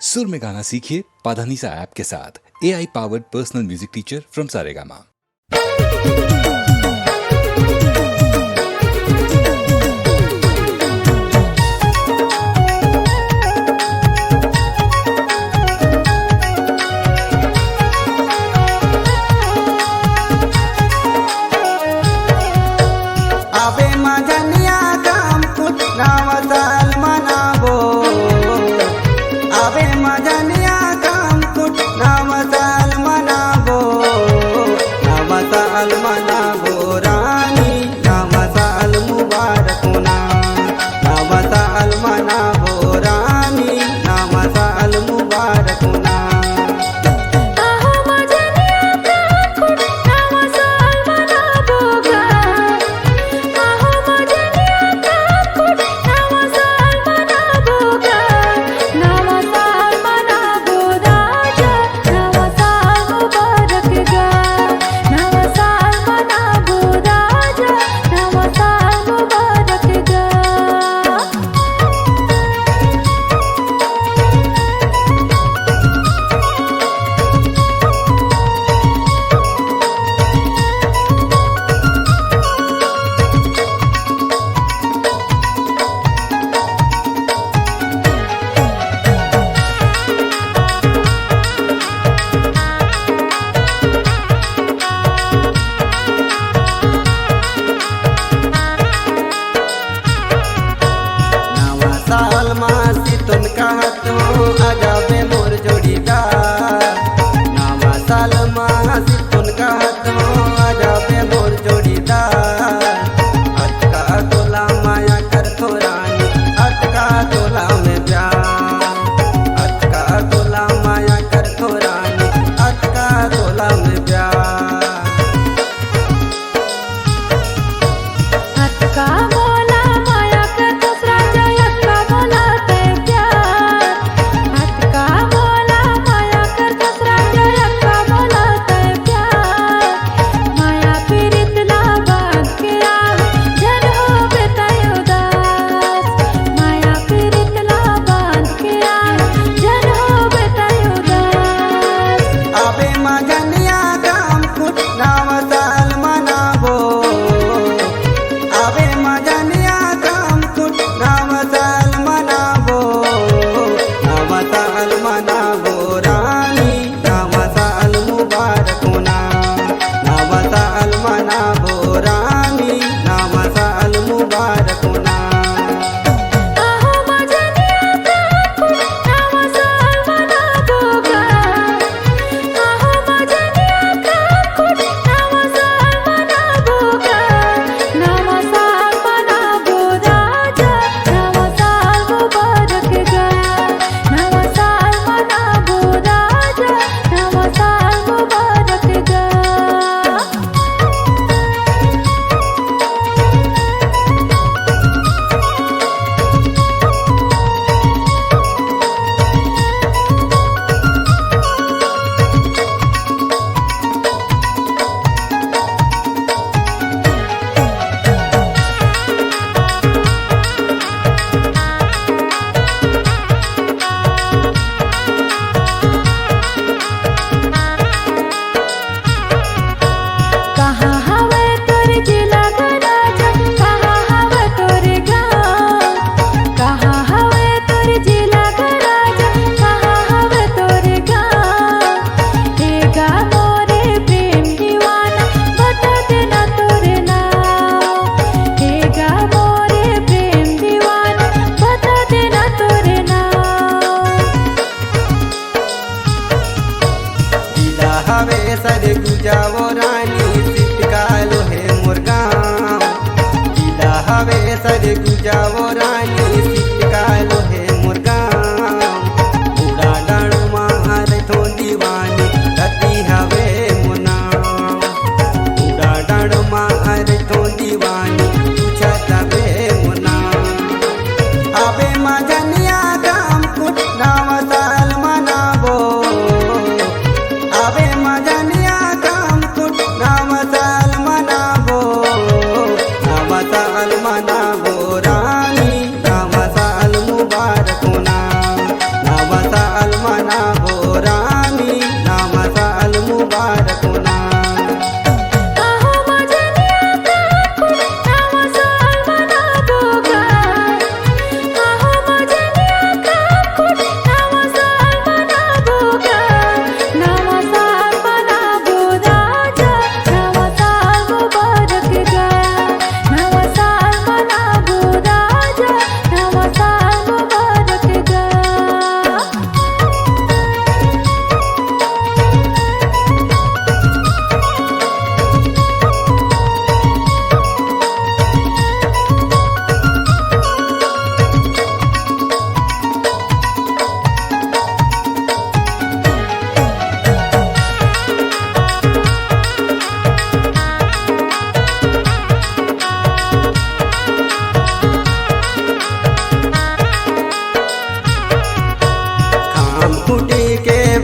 सुर में गाना सीखिए पाधानीसा ऐप के साथ। AI powered personal music teacher from Saregama. का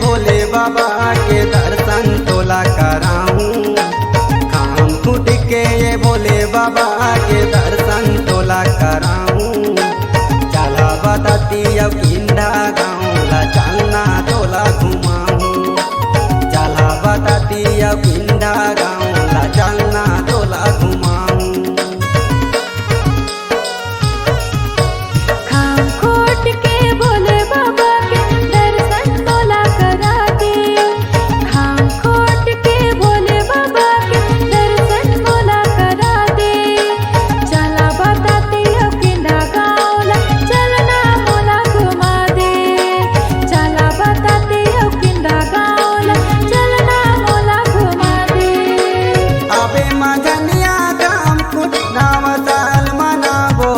भोले बाबा के दर्शन तोला कराऊं। खाम खुद के ये भोले बाबा के दर्शन तोला कराऊं। चला बताती अब किंदा गाँव ला चलना तोला घुमाऊं। चला बताती अब किंदा गाँव ला चलना तोला घुमाऊं। खाम खोट के भोले बाबा के दर्शन तोला करा दे। खाम खोट के भोले बाबा के दर्शन तोला करा दे। चला बताते अब किंदा गाँव ला चलना मोला घुमा दे। चला बताते अब किंदा गाँव ला चलना मोला घुमा दे। अबे मगनिया काम कुछ नाम साल मनाबो।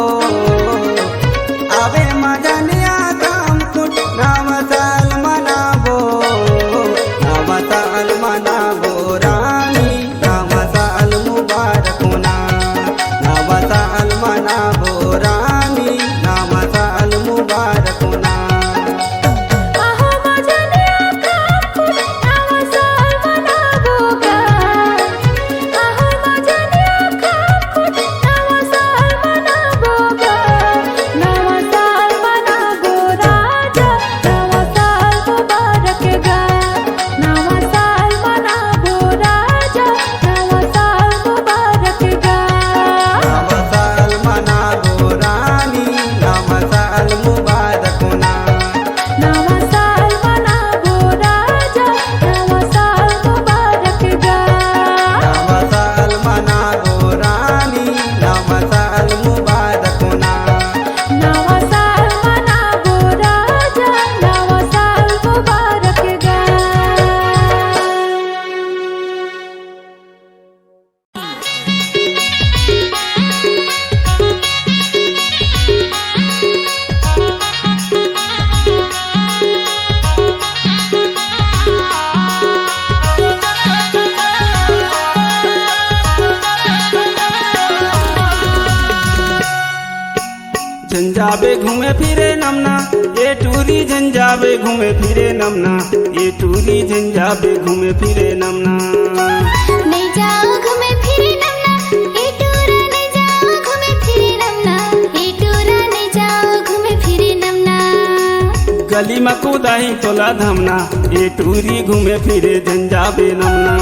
अबे मगनिया काम कुछ नाम साल मनाबो। नाम साल मनाबो रानी नाम साल मुबारक होना। नाम साल मनाबो रानी नाम साल मुबारक होना। आहो मजनिया काम कुछ नाम साल मनाबोगा। आहो मजनिया काम कुछ नाम साल मनाबोगा। नाम साल मनाबो राजा नाम साल मुबारक गा। नाम साल मनाबो राजा नाम साल मुबारक गा। नाम साल मनाबो रानी नाम साल मुबारक होना। नाम साल मनाबो राजा नाम साल मुबारक गा। नाम साल मनाबो रानी नाम साल मुबारक होना। नाम साल मनाबो राजा नाम साल मुबारक गा। झंझाबे घूमे फिरे नमना ये टूरी झंझाबे घूमे फिरे नमना। ये टूरी झंझाबे घूमे फिरे नमना। नहीं जाओ घूमे फिरे नमना ए टूरा। नहीं जाओ घूमे फिरे नमना ए टूरा। नहीं जाओ घूमे फिरे नमना। गली में कूदाही तोला धमना। ये टूरी घूमे फिरे झंझाबे नमना।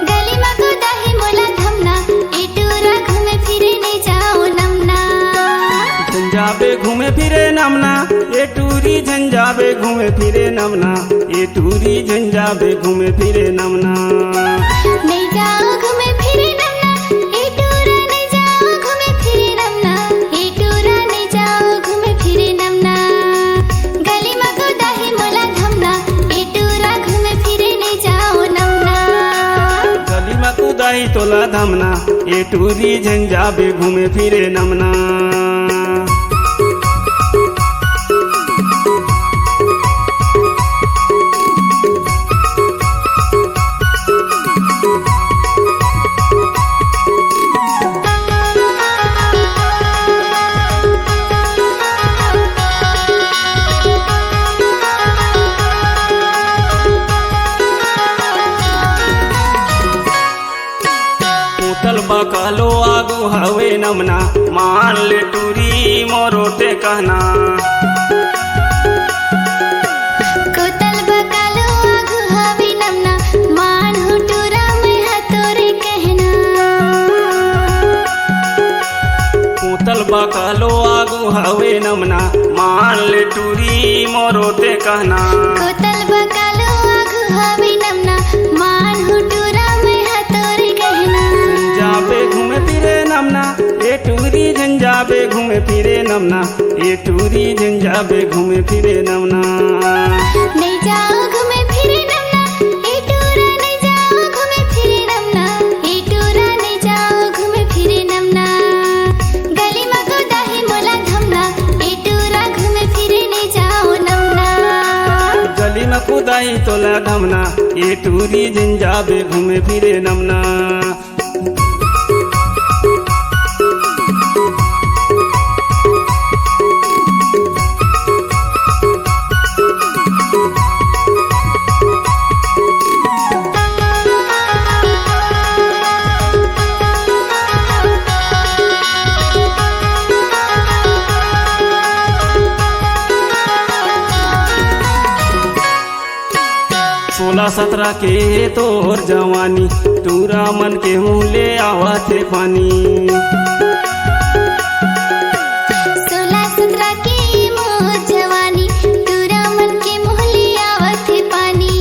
गली में कुदाही मोला धमना ए टूरा। घूमे फिरे नहीं जाओ नमना। झंझाबे घूमे फिरे नमना ये टूरी झंझाबे घूमे फिरे नमना। ये टूरी झंझाबे घूमे फिरे नमना। नहीं जाओ घूमे फिरे नमना ए टूरा। नहीं जाओ घूमे फिरे नमना ए टूरा। नहीं जाओ घूमे फिरे नमना। गली में कुदाही मोला धमना ए टूरा। घूमे फिरे नहीं जाओ नमना। गली में कूदाही तोला धमना ये टूरी झंझाबे घूमे फिरे नमना। पूतल बकालो आगू हवे नमना। मान ले टूरी मोरोटे कहना। कोतल बकालो आगू हवे नमना। मान हो टूरा मैं हतोरे कहना। पूतल बकालो आगू हवे नमना। मान ले टूरी मोरोटे कहना। कोतल बकालो आगू हवे नमना। मान हो टूरा मैं हतोरे कहना। झंझाबे घूमे फिरे नमना ये टूरी झंझाबे घूमे फिरे नमना। ये टूरी झंझाबे घूमे फिरे नमना। नहीं जाओ घूमे फिरे नमना ए टूरा। नहीं जाओ घूमे फिरे नमना ए टूरा। नहीं जाओ घूमे फिरे नमना। गली में कुदाही मोला धमना ए टूरा। घूमे फिरे नहीं जाओ नमना। गली में कूदाही तोला धमना ये टूरी झंझाबे घूमे फिरे नमना। 16-17 के तोर जवानी तूरा मन के मुँह ले आवते पानी 16-17 के मोर जवानी तूरा मन के मुँह ले आवते पानी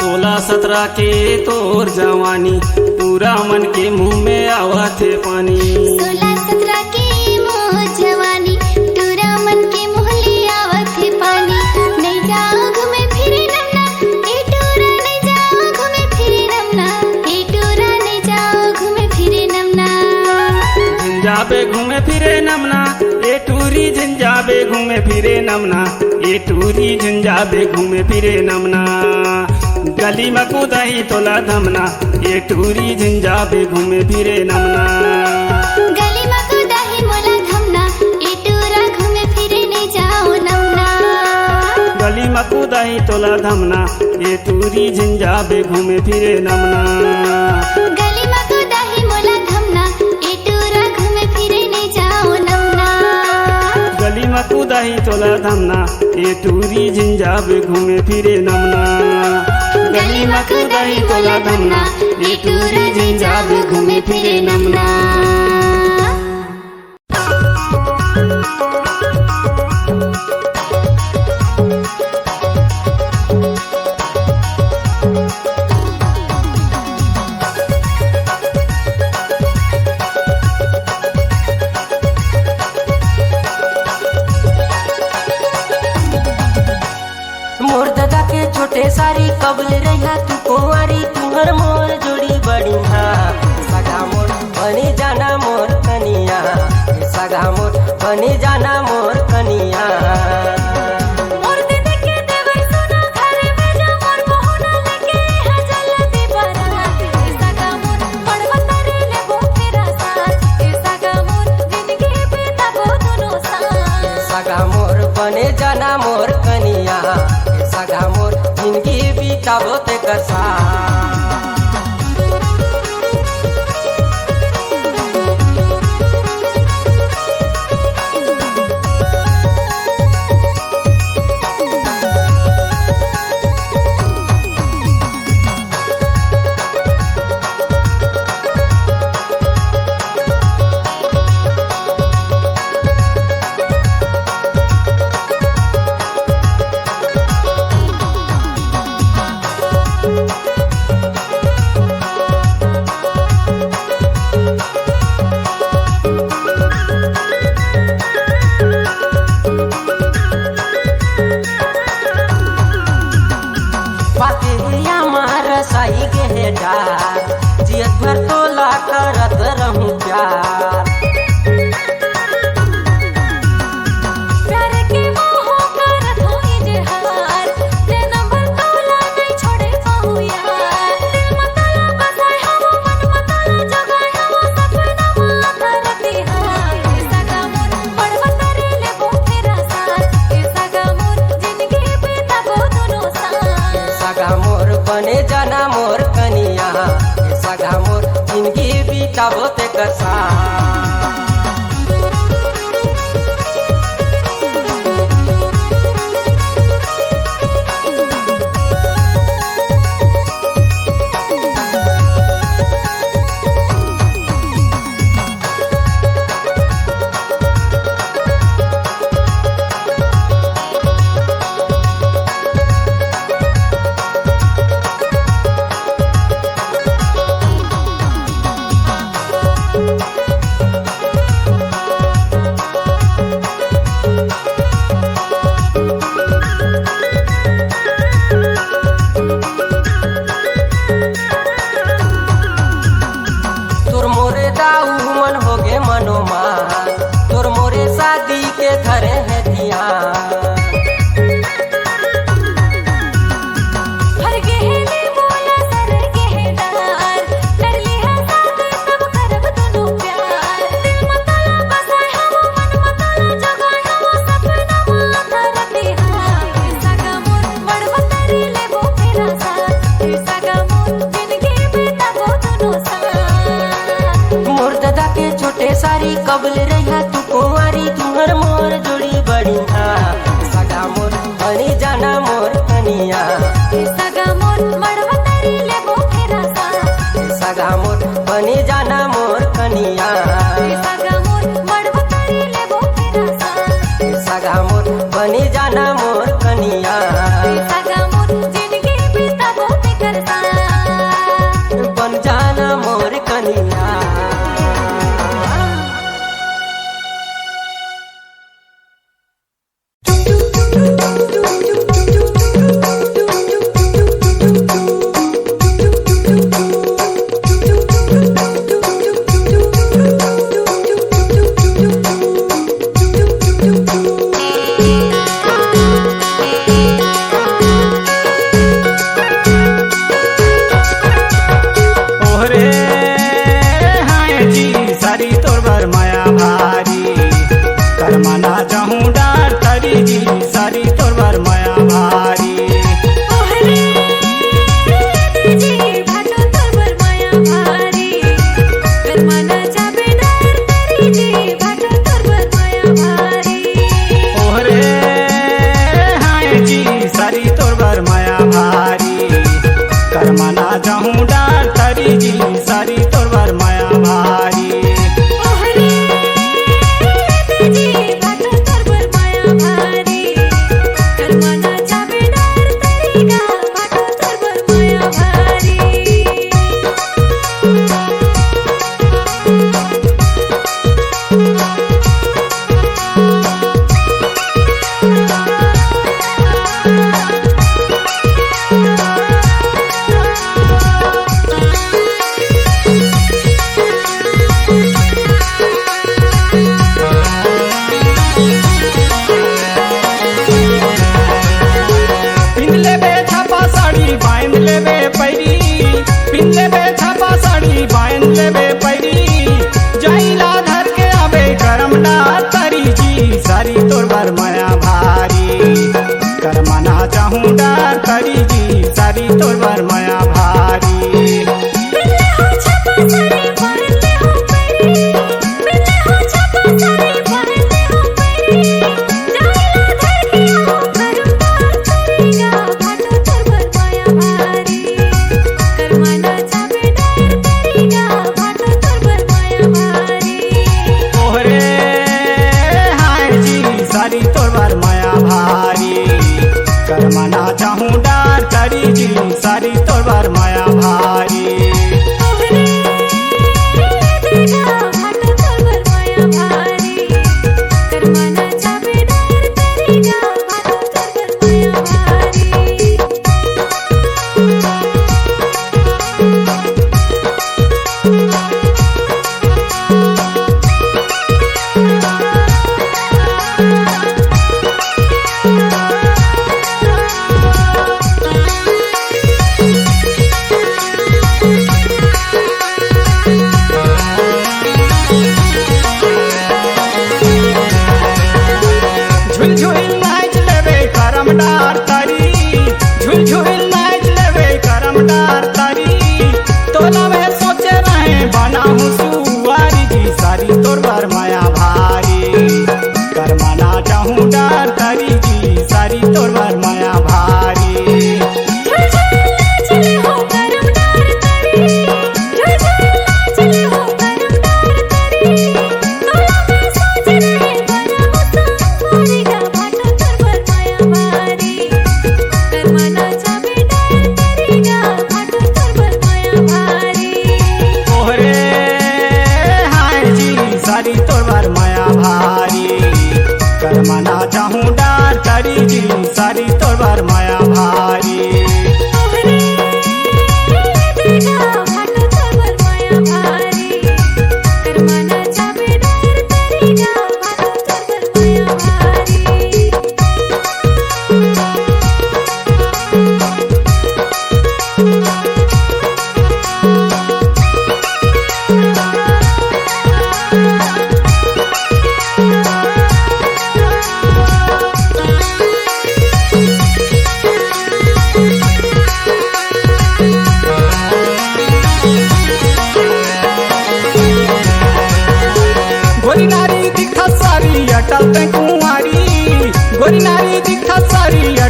16-17 के तोर जवानी तूरा मन के मुँह में आवते पानी 16-17 के मोर जवानी तूरा मन के मुँह ले आवते पानी नहीं जाओ घूमे फिरे नमना ए टूरा नहीं जाओ घूमे फिरे नमना ए टूरा नहीं जाओ घूमे फिरे नमना झंझाबे घूमे फिरे नमना ए टूरी झंझाबे घूमे फिरे नमना ए टूरी झंझाबे घूमे फिरे नमना गली में कूदही तोला धमना ए टूरी झंझाबे घूमे फिरे नमना गली में कूदही मोला धमना ए टूरा घूमे फिरे नहीं जाओ नमना गली में कूदही तोला धमना ए टूरी झंझाबे घूमे फिरे नमना गली में कूदही मोला धमना ए टूरा घूमे फिरे नहीं जाओ नमना गली में कूदही तोला धमना ए टूरी झंझाबे घूमे फिरे नमना गली में कूदही तोला धमना ए टूरी झंझाबे घूमे फिरे नमना मोर दादा के छोटे सारी कबल रहा तू कुंवारी तुहर मोर जोड़ी बढ़िया सगा मोर बनी जाना मोर कनिया सगा मोर बनी जाना मोर कनिया मोर दीदी के देवर सुना घरे में जा मोर बहुना लेके हजल दे बारात ए सगा मोर पड़वा तारे ले बो तेरा साथ ए सगा मोर जिंदगी बीता बो दोनों साथ सगा मोर बने जाना मोर कनिया सगा मोर जिंदगी बीताबो ते कसा पातिया मार साई के डार जियत भर तोला करत रहूं प्यार प्यार के मोह करत होई जे हार ते नंबर तोला नहीं छोड़े पाऊ यार दिल मतला बसाए हम मन मतला जगाए हम सपना माथा तिहार ए सगा मोर पड़वा तारे ले बो तेरा साथ ए सगा मोर जिंदगी बीता बो दोनों साथ सगा मोर बने जाना मोर कनिया सगा मोर जिंदगी बीताबो ते कसा सगा मोर बनी जाना मोर कनिया सगा मोर जिंदगी बिताबो फिकर सा बन जाना मोर कनिया।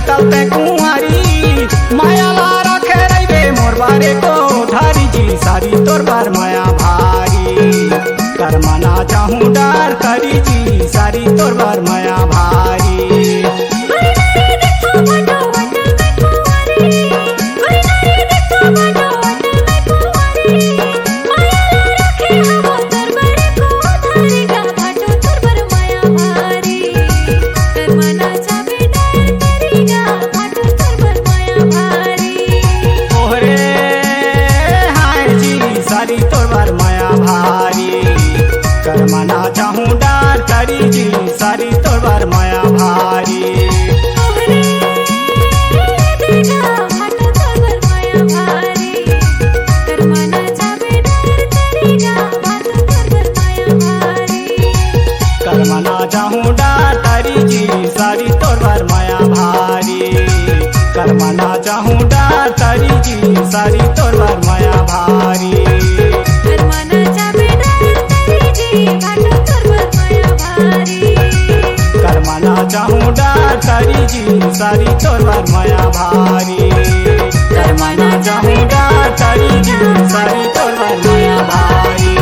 चलते कुंवारी माया ला रखे रहे मोर बारे को धारी जी सारी तोर बार माया भारी कर मना चाहूँ डार करी जी सारी सारी तोर बार माया भारी। करमना चाहूँ डार तारी जी सारी तोर बार माया भारी। करमना चाहूँ डार तारी जी सारी तोर बार माया भारी। करमना चाहूँ डार तारी जी सारी तोर बार माया भारी। करमना चाहूँ डार तारी जी सारी तोर बार माया भारी। करमना चाहूँ डार तारी जी सारी तोर बार माया भारी।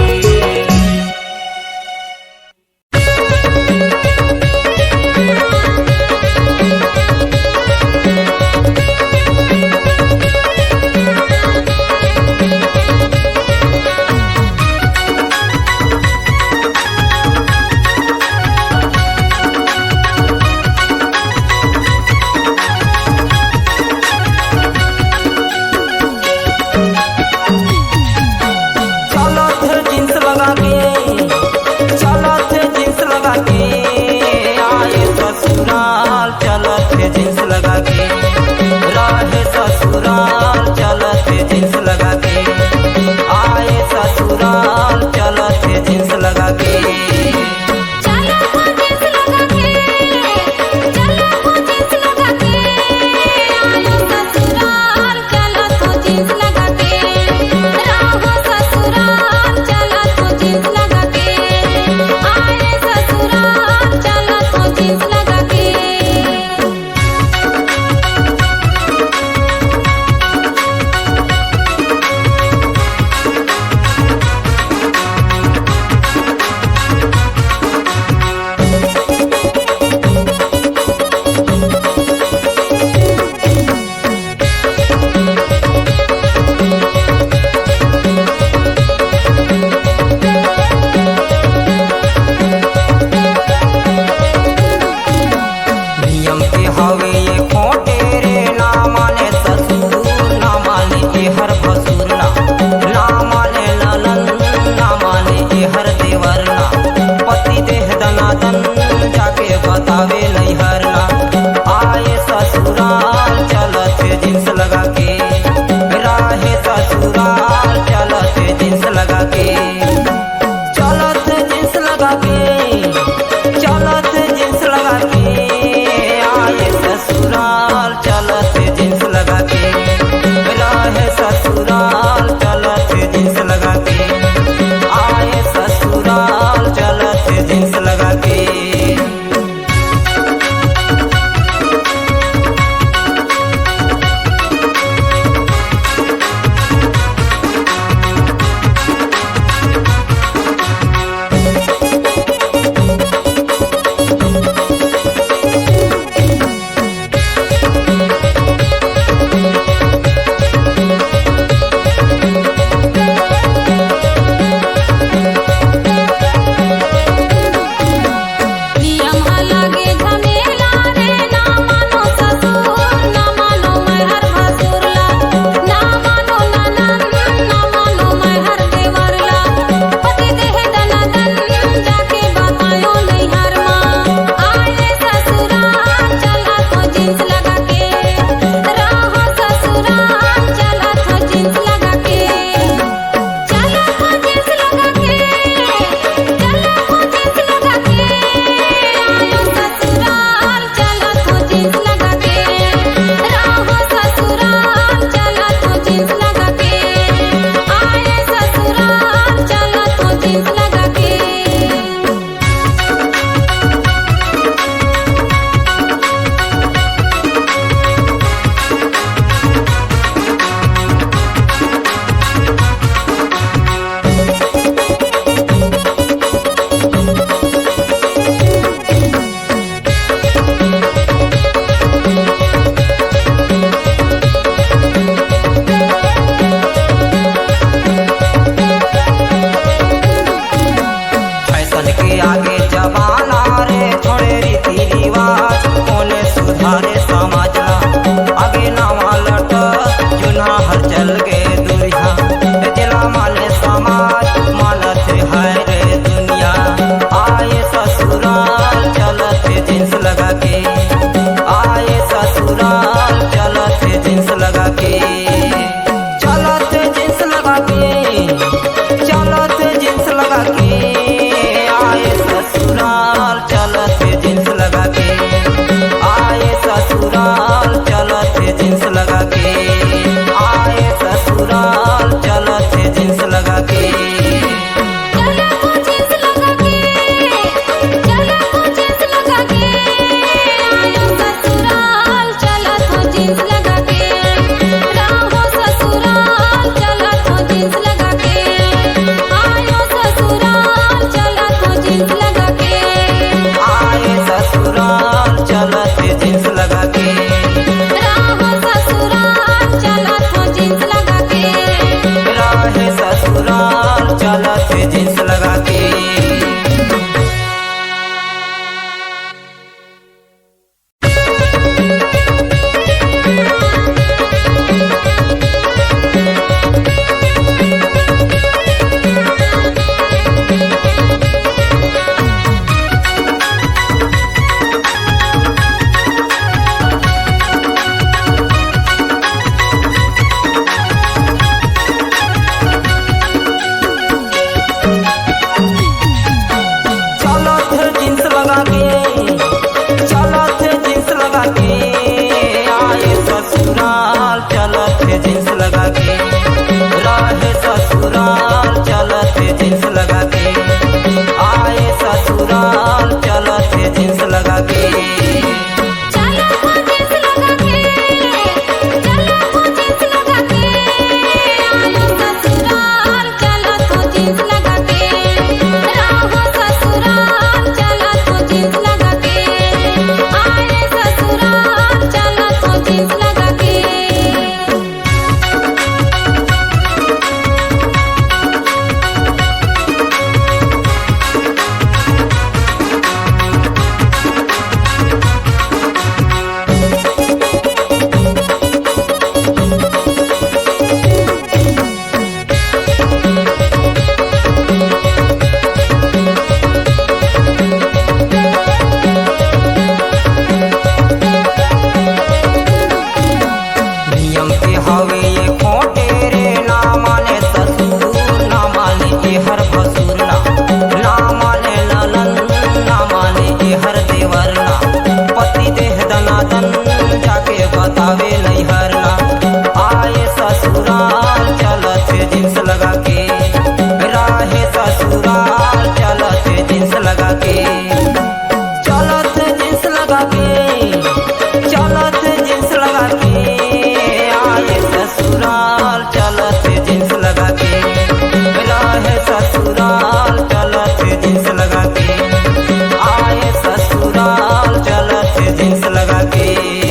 चलत जींस लगा के। राह ससुराल चलत हो जींस लगा के। राहे ससुराल चलत जींस लगा के। चलत जींस लगा के, चलत जींस लगा के। आए ससुराल चलत जींस लगा के। राहे ससुराल चलत जींस लगा के। आए ससुराल चलत जींस लगा के। चलो हो जींस लगा के। चलो हो जींस लगा के। आए ससुराल चलत हो जींस लगा के। राह ससुराल चलत हो जींस लगा के। आए ससुराल चलत हो जींस लगा के। नियम के हवे ये खोटे रे, ना माने ससुर ना माने ये हर भसुर ना माने ननन ना माने ये हर देवर ना। पति देह दनादन जाके बतावे नैहर ना। आए ससुराल चलत जींस लगा के। राहे ससुराल चलत जींस लगा के। चलत जींस लगा के, चलत जींस लगा के। आए ससुराल चलत जींस लगा के। राहे ससुराल चलत जींस लगा के। आए ससुराल चलत जींस लगा के।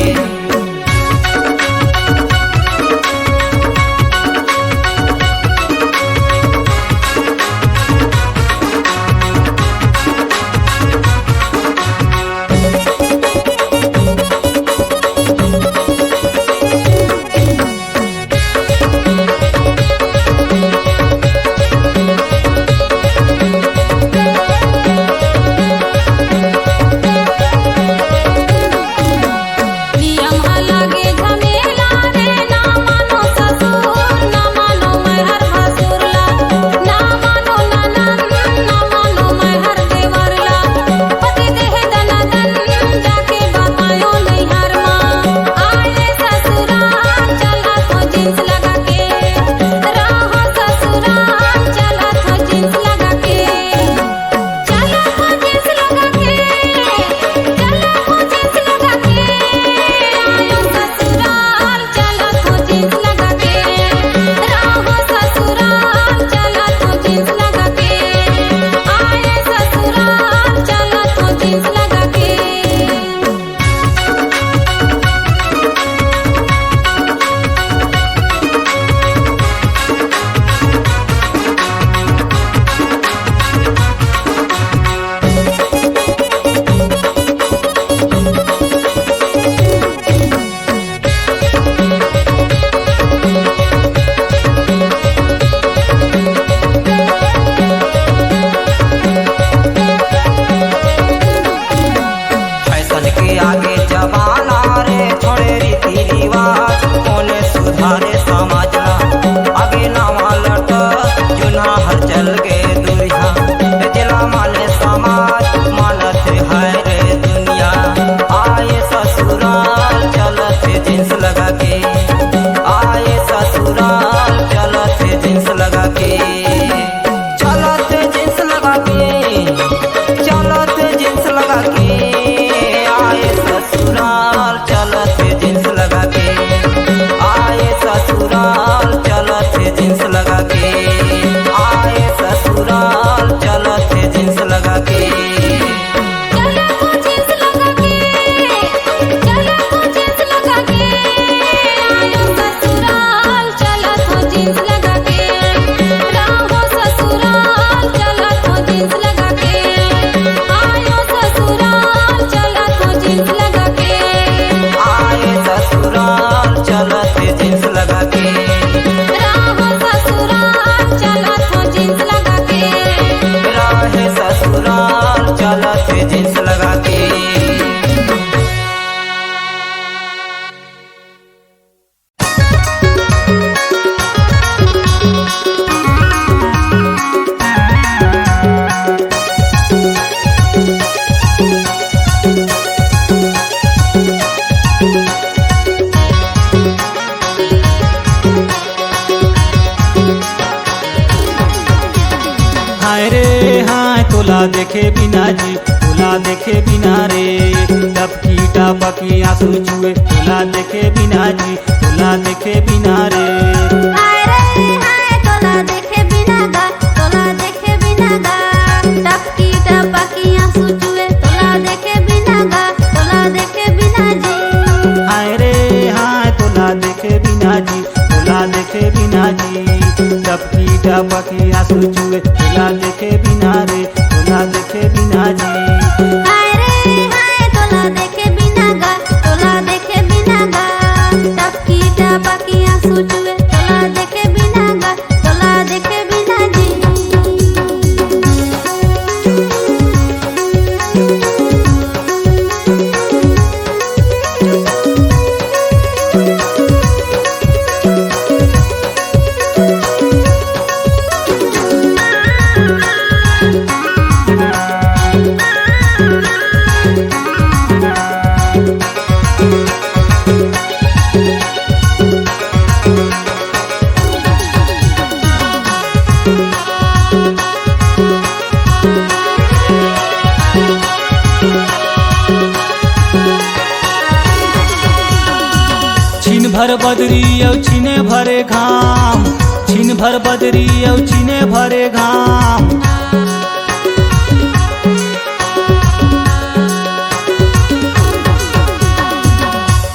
देखे बिना जी, तोला देखे बिना रे। टपकी टपकी आंसू चुए, तोला देखे बिना जी, तोला देखे बिना रे। हाय रे हाय तोला देखे बिना गा, तोला देखे बिना गा। टपकी टपकी आंसू चुए, तोला देखे बिना गा, तोला देखे बिना जी। हाय रे हाय तोला देखे बिना जी, तोला देखे बिना जी। टपकी टपकी आंसू चुए, तोला देखे बिना रे, तोला देखे बिना जी। हाय रे हाय तोला देखे बिना गा, तोला देखे बिना गा। टपकी टपकी आंसू चुए, तोला देखे बिना गा, तोला देखे बिना जी। छिन भर बदरी औ छिने भरे घाम, छिन भर बदरी औ छिने भरे घाम।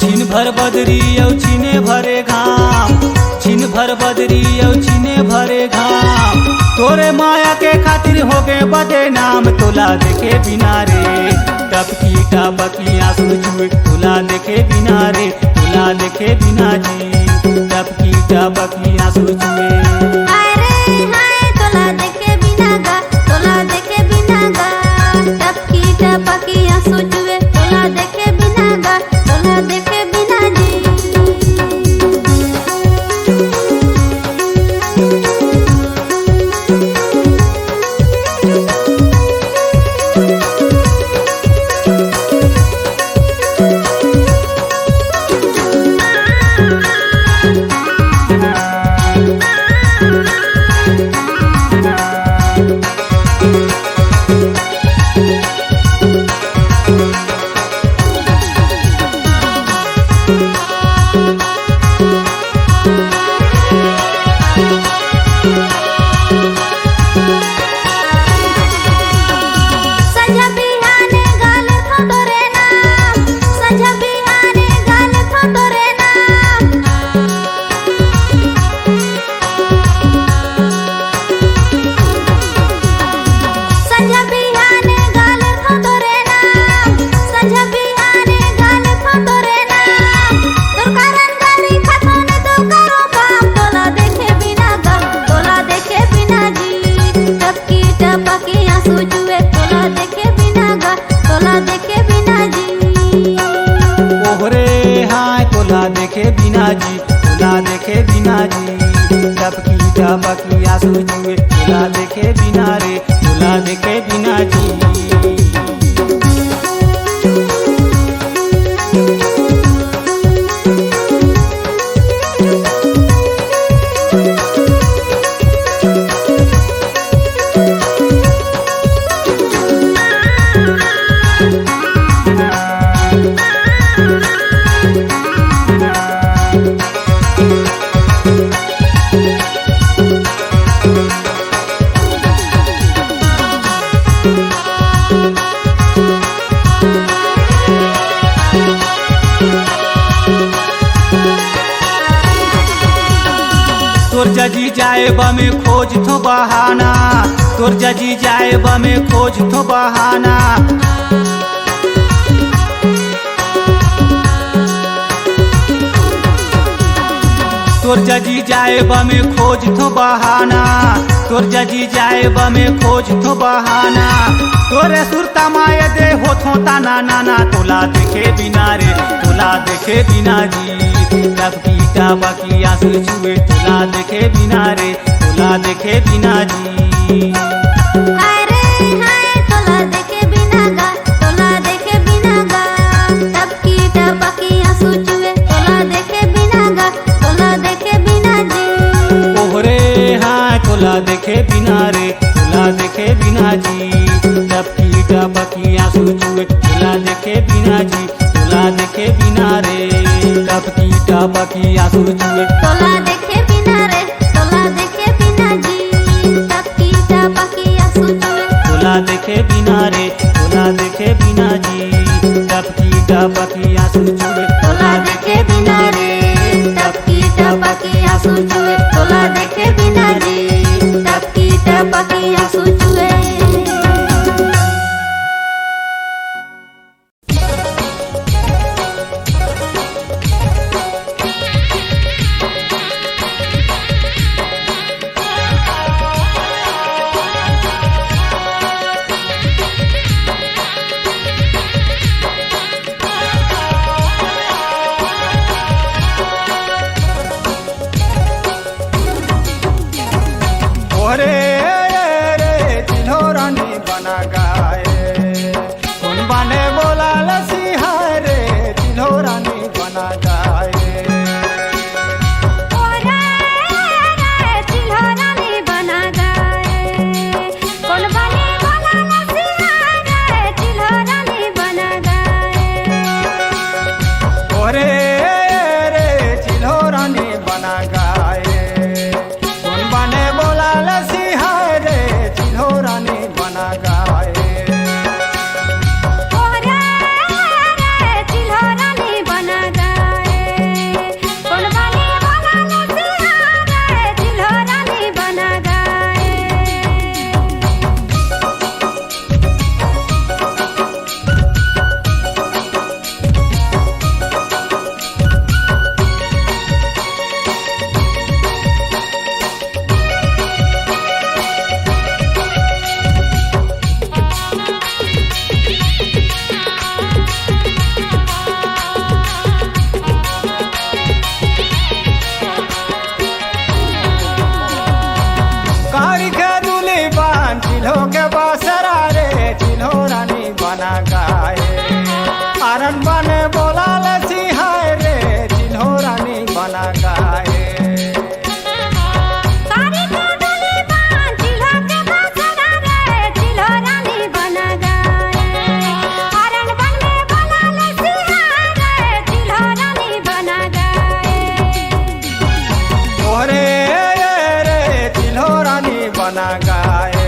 छिन भर बदरी औ छिने भरे घाम, छिन भर बदरी औ छिने भरे घाम। तोरे माया के खातिर हो गए बदे नाम, तोला देखे बिना रे। टपकी टपकी आंसू चुए, तोला देखे बिना रे, तोला देखे बिना जी। टपकी टपकी आंसू चुए। हाय रे हाय तोला देखे बिना गा, तोला देखे बिना गा। टपकी टपकी आंसू चुए, तोला देखे बिना गा, तोला देखे बिना जी। संझा बिहाने गाल थो तोरे नाम, संझा बिहाने गाल थो तोरे नाम। संझा बिहाने गाल थो तोरे नाम, संझा बिहाने गाल थो तोरे नाम। तोर कारण गाली खाथो ने तो करो काम, तोला देखे बिना गा, तोला देखे बिना जी। टपकी टपकी आंसू चुए, तोला देखे बिना गा, तोला देखे बिना जी। ओहरे हाय तोला देखे बिना जी, तोला देखे बिना जी। टपकी टपकी आंसू चुए, तोला देखे बिना रे, तोला देखे बिना जी। तोर जजी जाए बमे खोज थो बहाना, तोर जजी जाए बमे खोज थो बहाना। तोर जजी जाए बमे खोज थो बहाना, तोर जजी जाए बमे खोज थो बहाना। तोरे सुरता माए दे हो थो ताना नाना, तोला देखे बिना रे, तोला देखे बिना जी। टपकी टपकी आंसू चुए, तोला देखे बिना रे, तोला देखे बिना जी। हाय रे हाय तोला देखे बिना गा, तोला देखे बिना गा। टपकी टपकी आंसू चुए, तोला देखे बिना गा, तोला देखे बिना जी। ओहरे हाय तोला देखे बिना रे, तोला देखे बिना जी। टपकी बिना रे टपकी टपकी आंसू चुए तोला देखे बिना रे तोला देखे बिना जी टपकी टपकी आंसू चुए तोला देखे बिना रे तोला देखे बिना जी टपकी टपकी आंसू चुए तोला देखे बिना रे टपकी टपकी आंसू चुए तोला देखे बिना रे टपकी टपकी आंसू चुए ओरे रे चिन्हो रानी बना गाए कौन बने बोला लसीहा रे चिन्हो रानी बना गाए ओरे रे चिल्हो रानी बना गाए कौन बने बोला लसीहा रे चिल्हो रानी बना गाए ओरे रे चिन्हो रानी बना गाए कौन बने बोला लसीहा रे चिन्हो रानी बना गाए ओरे रे चिल्हो रानी बना गाए कौन बने बोला लसीहा रे चिल्हो रानी बना गाए कारी के दूली बान चिन्हो के बासरा रे चिन्हो रानी बना गाए आरन बने बोला लसीहा रे चिन्हो रानी बना गाए कारी के दूली बान चिल्हो के बासरा रे चिल्हो रानी बना गाए हरण बन में बोला लसीहा रे चिल्हो रानी बना गाए ओरे रे चिन्हो रानी बना गाए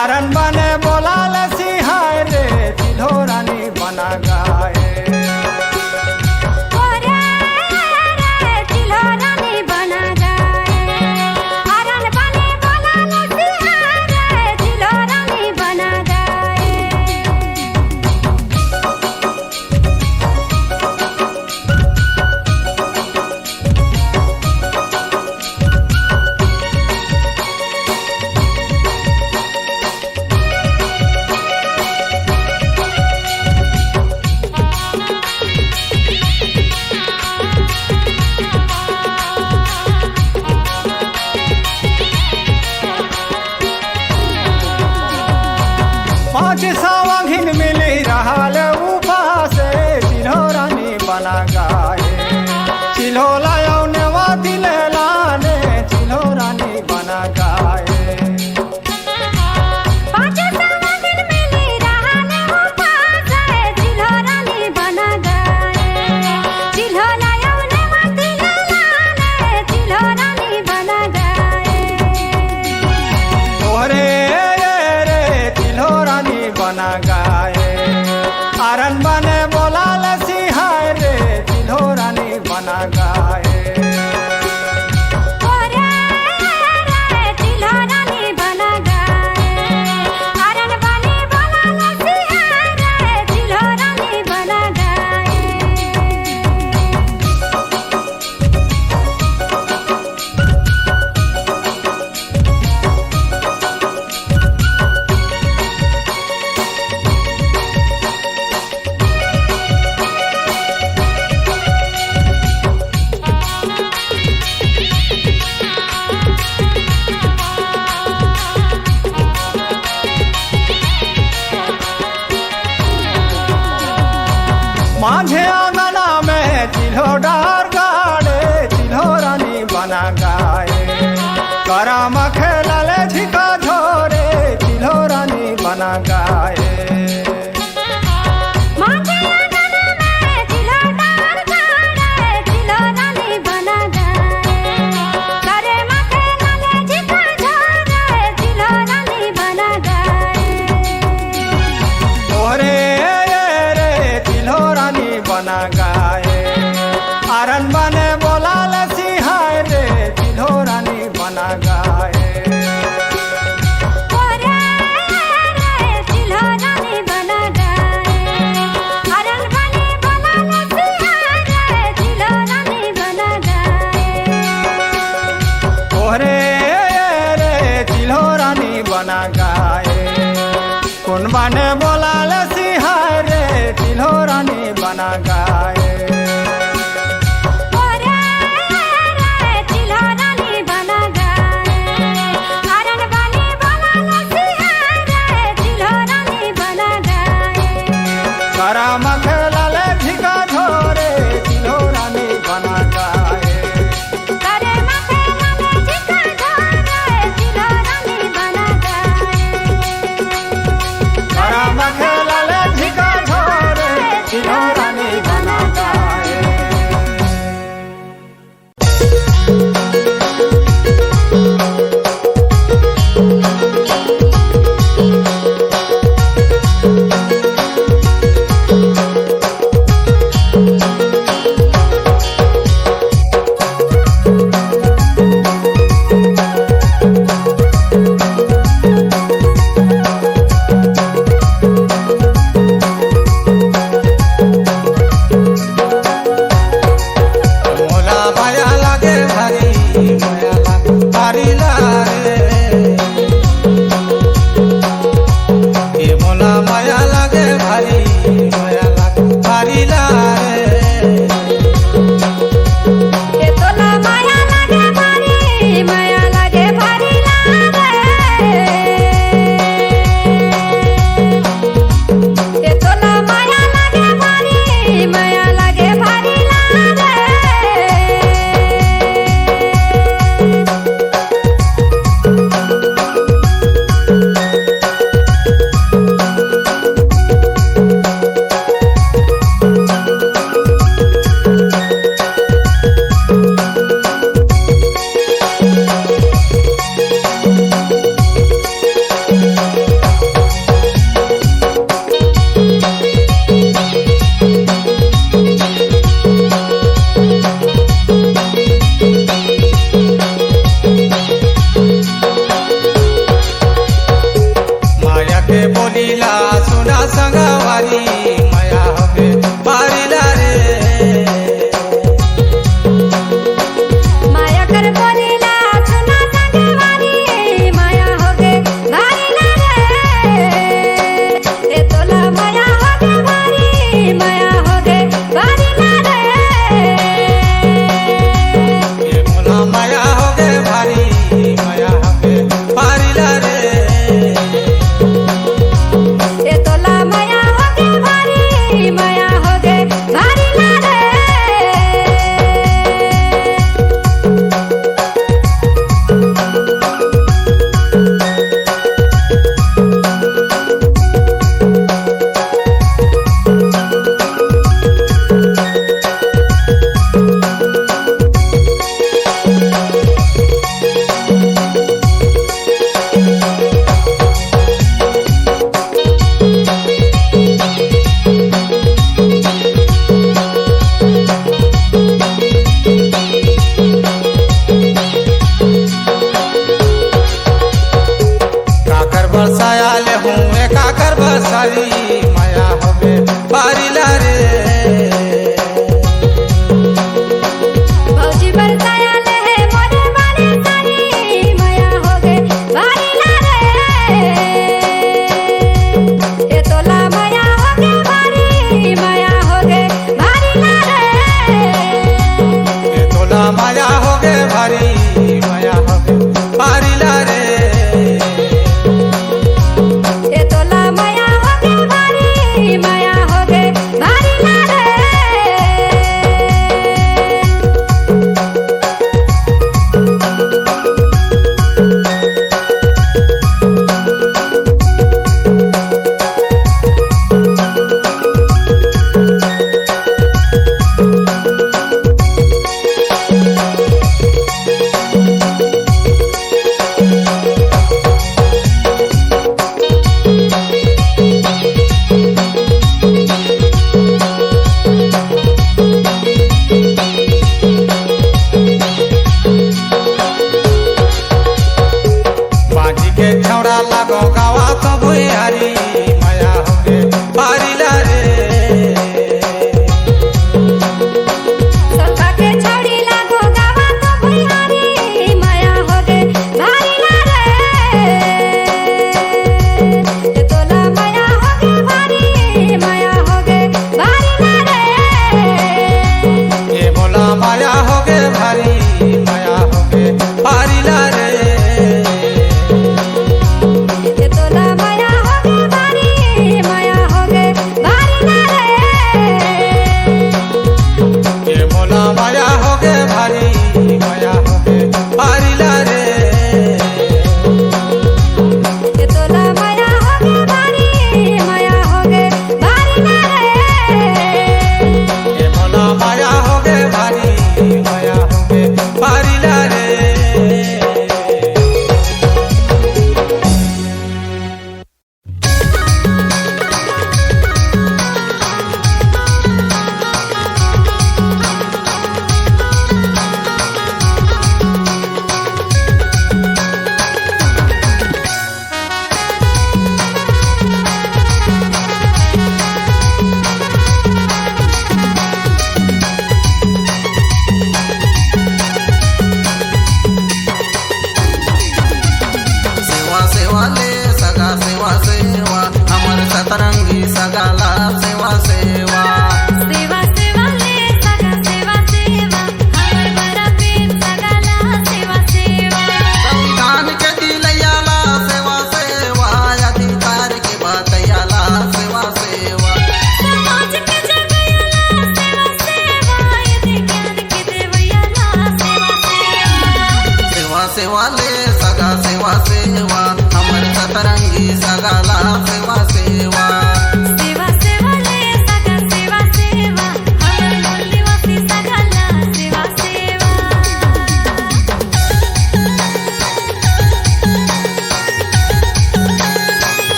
आरन बने बोला लसीहा रे चिन्हो रानी बना गाए ओरे रे चिल्हो रानी बना गाए हरण बने बोला लसीहा रे चिल्हो रानी बना गाए पाँच सावंगिन मिली रहल उफा से चिन्हो रानी बना गाए चिन्हो लायो नेवा दिले लाने चिन्हो रानी बना गाए पाँच सावंगिन मिली रहल उफा से चिल्हो रानी बना गाए चिल्हो लायो नेवा दिले लाने चिल्हो रानी बना गाए ओरे रे चिन्हो रानी बना गाए आरन बने बोला लसीहा रे चिन्हो रानी बना गाए ओरे रे चिल्हो रानी बना गाए हरण बने बोला लसीहा रे चिल्हो रानी बना गाए माझे आंगना में चिन्हो डार गाड़े चिन्हो रानी बना गाए करम खेलले झिका झोरे चिन्हो रानी बना गाए माथे आंगन में चिल्हो गाए आरन बने बोला लसिहाय रे चिल्हो रानी बना गाए ओरे रे चिल्हो रानी बना गाए अरन बने बोला लसिहाय रे चिल्हो रानी बना गाए ओरे रे चिल्हो रानी बना गाए कौन बने बोला लसिहाय रे चिल्हो रानी बना गाए ओरे रे चिल्हो रानी बना गाए अरन बने बोला लसिहाय रे चिल्हो रानी बना गाए करा मखला ले झिका झोरे चिल्हो रानी बना गाए करे माथे लाले झिका झोरे चिल्हो रानी बना गाए करा मखला ले झिका झोरे चिल्हो रानी बना गाए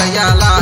नरिया ला